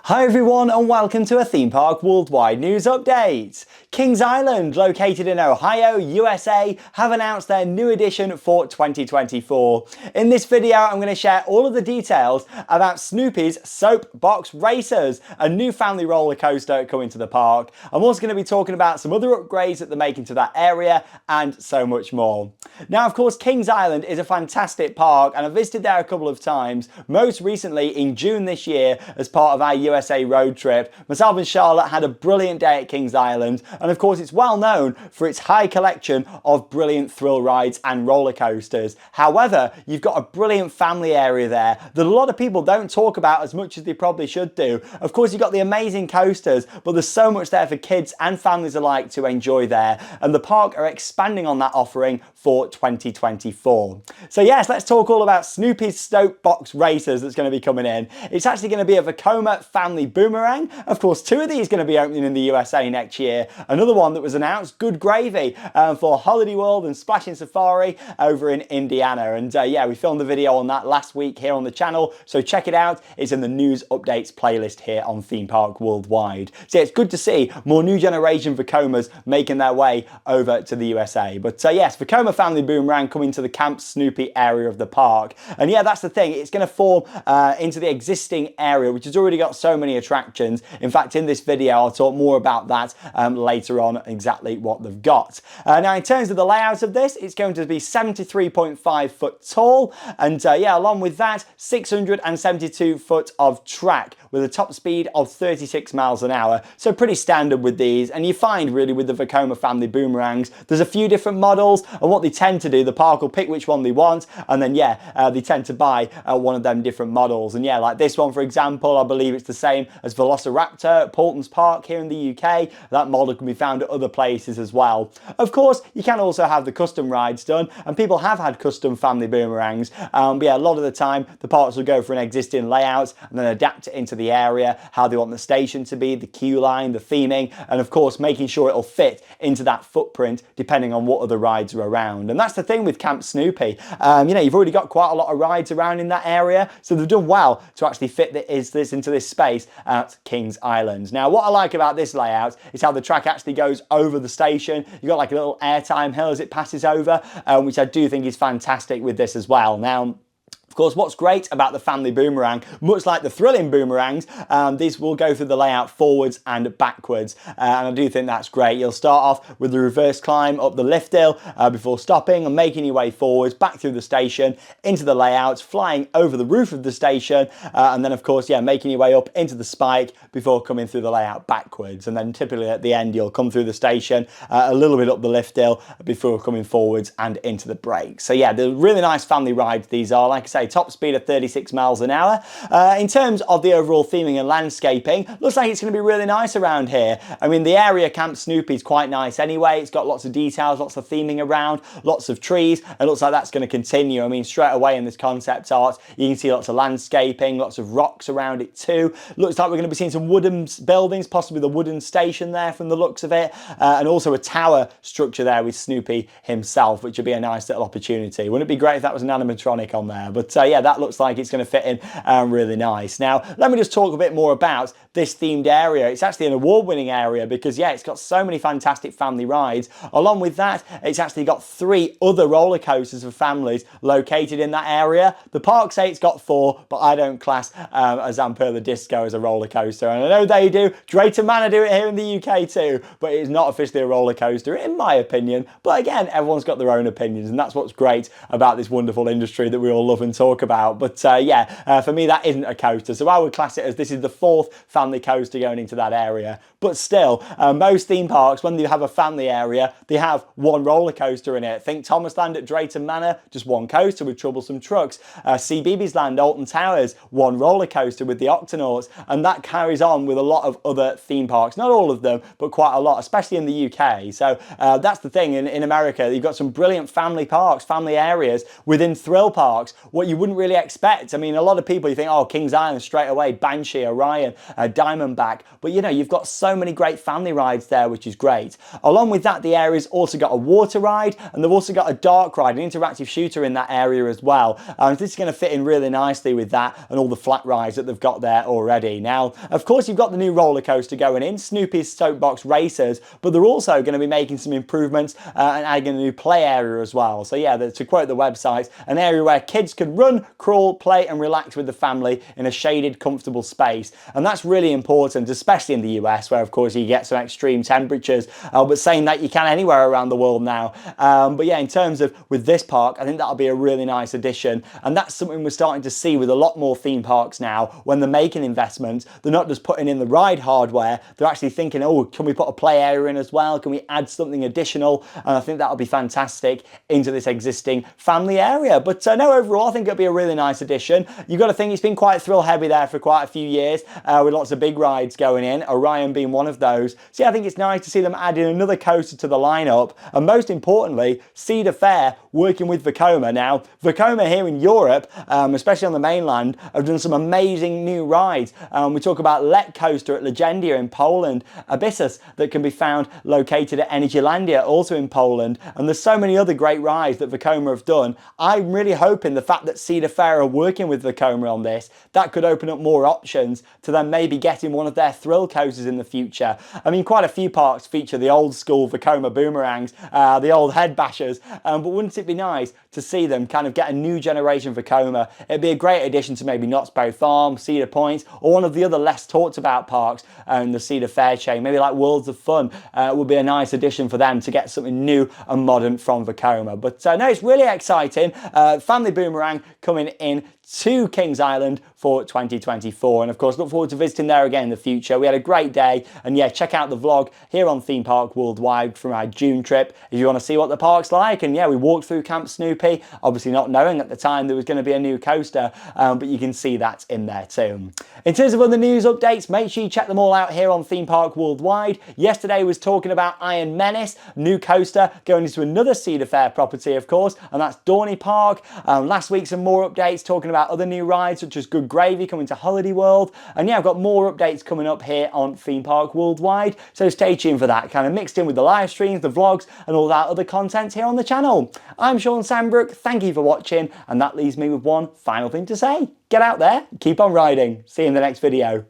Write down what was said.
Hi everyone and welcome to a theme park worldwide news update. Kings Island, located in Ohio, USA, have announced their new edition for 2024. In this video, I'm going to share all of the details about Snoopy's Soapbox Racers, a new family roller coaster coming to the park. I'm also going to be talking about some other upgrades that they're making to that area and so much more. Now, of course, Kings Island is a fantastic park and I visited there a couple of times, most recently in June this year as part of our USA road trip. Myself and Charlotte had a brilliant day at Kings Island, and of course it's well known for its high collection of brilliant thrill rides and roller coasters. However, you've got a brilliant family area there that a lot of people don't talk about as much as they probably should do. Of course, you've got the amazing coasters, but there's so much there for kids and families alike to enjoy there, and the park are expanding on that offering for 2024. So yes, let's talk all about Snoopy's Soapbox Racers that's going to be coming in. It's actually going to be a Vekoma Family Boomerang. Of course, two of these are going to be opening in the USA next year. Another one that was announced, Good Gravy, for Holiday World and Splashing Safari over in Indiana. And yeah, we filmed the video on that last week here on the channel, so check it out. It's in the news updates playlist here on Theme Park Worldwide. So yeah, it's good to see more new generation Vekomas making their way over to the USA. But yes, Vekoma Family Boomerang coming to the Camp Snoopy area of the park. And yeah, that's the thing. It's going to form into the existing area, which has already got so many attractions. In fact, in this video, I'll talk more about that later on, exactly what they've got. Now, in terms of the layout of this, it's going to be 73.5 foot tall. And yeah, along with that, 672 foot of track with a top speed of 36 miles an hour. So pretty standard with these. And you find really with the Vekoma Family Boomerangs, there's a few different models, and what they tend to do, the park will pick which one they want, and then yeah, they tend to buy one of them different models. And yeah, like this one, for example, I believe it's the same as Velociraptor at Paulton's Park here in the UK. That model can be found at other places as well. Of course, you can also have the custom rides done, and people have had custom family boomerangs. But yeah, a lot of the time, the parks will go for an existing layout and then adapt it into the area, how they want the station to be, the queue line, the theming, and of course, making sure it'll fit into that footprint depending on what other rides are around. And that's the thing with Camp Snoopy. You know, you've already got quite a lot of rides around in that area, so they've done well to actually fit this into this space at Kings Island. Now, what I like about this layout is how the track actually goes over the station. You've got like a little airtime hill as it passes over, which I do think is fantastic with this as well. Now, of course, what's great about the family boomerang, much like the thrilling boomerangs, these will go through the layout forwards and backwards, and I do think that's great. You'll start off with the reverse climb up the lift hill before stopping and making your way forwards, back through the station, into the layout, flying over the roof of the station, and then of course, yeah, making your way up into the spike before coming through the layout backwards. And then typically at the end, you'll come through the station a little bit up the lift hill before coming forwards and into the brakes. So yeah, they're really nice family rides these are. Like I say, top speed of 36 miles an hour. In terms of the overall theming and landscaping, looks like it's going to be really nice around here. I mean, the area Camp Snoopy is quite nice anyway. It's got lots of details, lots of theming around, lots of trees, and it looks like that's going to continue. I mean, straight away in this concept art, you can see lots of landscaping, lots of rocks around it too. Looks like we're going to be seeing some wooden buildings, possibly the wooden station there from the looks of it, and also a tower structure there with Snoopy himself, which would be a nice little opportunity. Wouldn't it be great if that was an animatronic on there? But yeah, that looks like it's going to fit in really nice. Now, let me just talk a bit more about this themed area. It's actually an award-winning area because, yeah, it's got so many fantastic family rides. Along with that, it's actually got 3 other roller coasters for families located in that area. The park say it's got 4, but I don't class a Zamperla Disco as a roller coaster. And I know they do. Drayton Manor do it here in the UK too, but it's not officially a roller coaster, in my opinion. But again, everyone's got their own opinions, and that's what's great about this wonderful industry that we all love and talk about. But yeah, for me, that isn't a coaster. So I would class it as this is the 4th family coaster going into that area. But still, most theme parks, when they have a family area, they have 1 roller coaster in it. Think Thomas Land at Drayton Manor, just 1 coaster with Troublesome Trucks. CBeebies Land, Alton Towers, 1 roller coaster with the Octonauts. And that carries on with a lot of other theme parks. Not all of them, but quite a lot, especially in the UK. So that's the thing. In America, you've got some brilliant family parks, family areas within thrill parks. What you you wouldn't really expect. I mean, a lot of people, you think, oh, Kings Island straight away, Banshee, Orion, Diamondback, but you know, you've got so many great family rides there, which is great. Along with that, the area's also got a water ride, and they've also got a dark ride, an interactive shooter in that area as well. This is going to fit in really nicely with that and all the flat rides that they've got there already. Now, of course, you've got the new roller coaster going in, Snoopy's Soapbox Racers, but they're also going to be making some improvements and adding a new play area as well. So yeah, to quote the website, an area where kids can run, crawl, play and relax with the family in a shaded, comfortable space. And that's really important, especially in the US, where of course you get some extreme temperatures, but saying that you can anywhere around the world now. But yeah, in terms of with this park, I think that'll be a really nice addition. And that's something we're starting to see with a lot more theme parks now. When they're making investments, they're not just putting in the ride hardware, they're actually thinking, oh, can we put a play area in as well? Can we add something additional? And I think that'll be fantastic into this existing family area. But no, overall, I think it'll be a really nice addition. You've got to think it's been quite thrill heavy there for quite a few years, with lots of big rides going in, Orion being one of those. So yeah, I think it's nice to see them adding another coaster to the lineup, and most importantly, Cedar Fair working with Vekoma. Now, Vekoma here in Europe, especially on the mainland, have done some amazing new rides. We talk about Let Coaster at Legendia in Poland, Abyssus that can be found located at Energylandia, also in Poland, and there's so many other great rides that Vekoma have done. I'm really hoping the fact that Cedar Fair are working with Vekoma on this, that could open up more options to them maybe getting one of their thrill coasters in the future. I mean, quite a few parks feature the old school Vekoma Boomerangs, the old head bashers, but wouldn't it be nice to see them kind of get a new generation Vekoma? It'd be a great addition to maybe Knott's Berry Farm, Cedar Point, or one of the other less talked about parks in the Cedar Fair chain, maybe like Worlds of Fun. Would be a nice addition for them to get something new and modern from Vekoma. But no, it's really exciting. Family Boomerang coming in to Kings Island for 2024, and of course look forward to visiting there again in the future. We had a great day, and yeah, check out the vlog here on Theme Park Worldwide from our June trip if you want to see what the park's like. And yeah, we walked through Camp Snoopy, obviously not knowing at the time there was going to be a new coaster, but you can see that in there too. In terms of other news updates, make sure you check them all out here on Theme Park Worldwide. Yesterday was talking about Iron Menace, new coaster going into another Cedar Fair property, of course, and that's Dorney Park. Last week some more updates talking about other new rides such as Good Gravy coming to Holiday World, and yeah, I've got more updates coming up here on Theme Park Worldwide, so stay tuned for that, kind of mixed in with the live streams, the vlogs and all that other content here on the channel. I'm Sean Sandbrook, thank you for watching, and that leaves me with one final thing to say: get out there, keep on riding. See you in the next video.